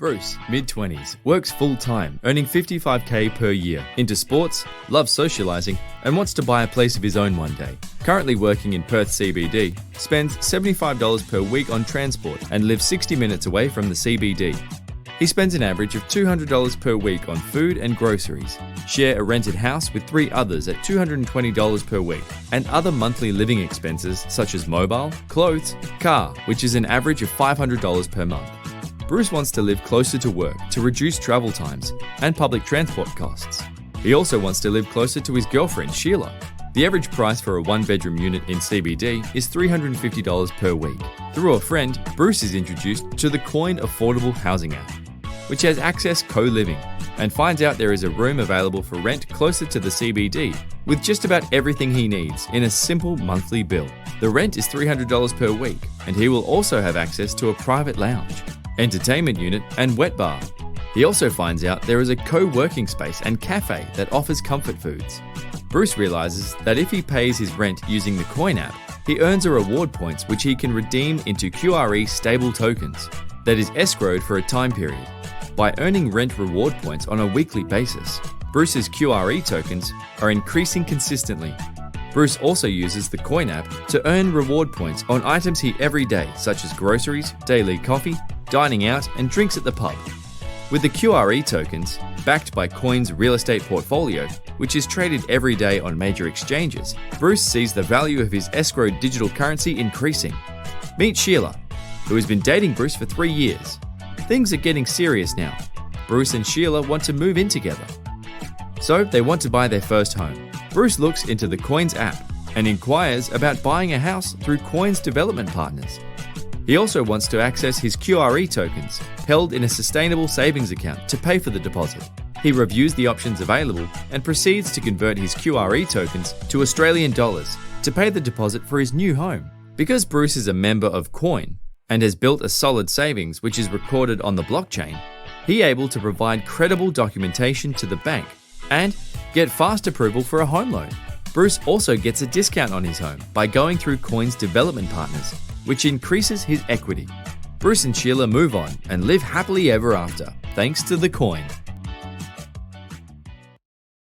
Bruce, mid-20s, works full-time, earning $55K per year, into sports, loves socializing, and wants to buy a place of his own one day. Currently working in Perth CBD, spends $75 per week on transport and lives 60 minutes away from the CBD. He spends an average of $200 per week on food and groceries, share a rented house with 3 others at $220 per week, and other monthly living expenses such as mobile, clothes, car, which is an average of $500 per month. Bruce wants to live closer to work to reduce travel times and public transport costs. He also wants to live closer to his girlfriend, Sheila. The average price for a 1-bedroom unit in CBD is $350 per week. Through a friend, Bruce is introduced to the Coin Affordable Housing app, which has access co-living, and finds out there is a room available for rent closer to the CBD, with just about everything he needs in a simple monthly bill. The rent is $300 per week, and he will also have access to a private lounge, entertainment unit, and wet bar. He also finds out there is a co-working space and cafe that offers comfort foods. Bruce realizes that if he pays his rent using the Coin app, he earns a reward points which he can redeem into QRE stable tokens that is escrowed for a time period. By earning rent reward points on a weekly basis, Bruce's QRE tokens are increasing consistently. Bruce also uses the Coin app to earn reward points on items he every day, such as groceries, daily coffee, dining out, and drinks at the pub. With the QRE tokens, backed by Coin's real estate portfolio, which is traded every day on major exchanges, Bruce sees the value of his escrowed digital currency increasing. Meet Sheila, who has been dating Bruce for 3 years. Things are getting serious now. Bruce and Sheila want to move in together. So they want to buy their first home. Bruce looks into the Coins app and inquires about buying a house through Coins development partners. He also wants to access his QRE tokens, held in a sustainable savings account, to pay for the deposit. He reviews the options available and proceeds to convert his QRE tokens to Australian dollars to pay the deposit for his new home. Because Bruce is a member of Coin and has built a solid savings which is recorded on the blockchain, he is able to provide credible documentation to the bank and get fast approval for a home loan. Bruce also gets a discount on his home by going through Coin's development partners, which increases his equity. Bruce and Sheila move on and live happily ever after, thanks to the Coin.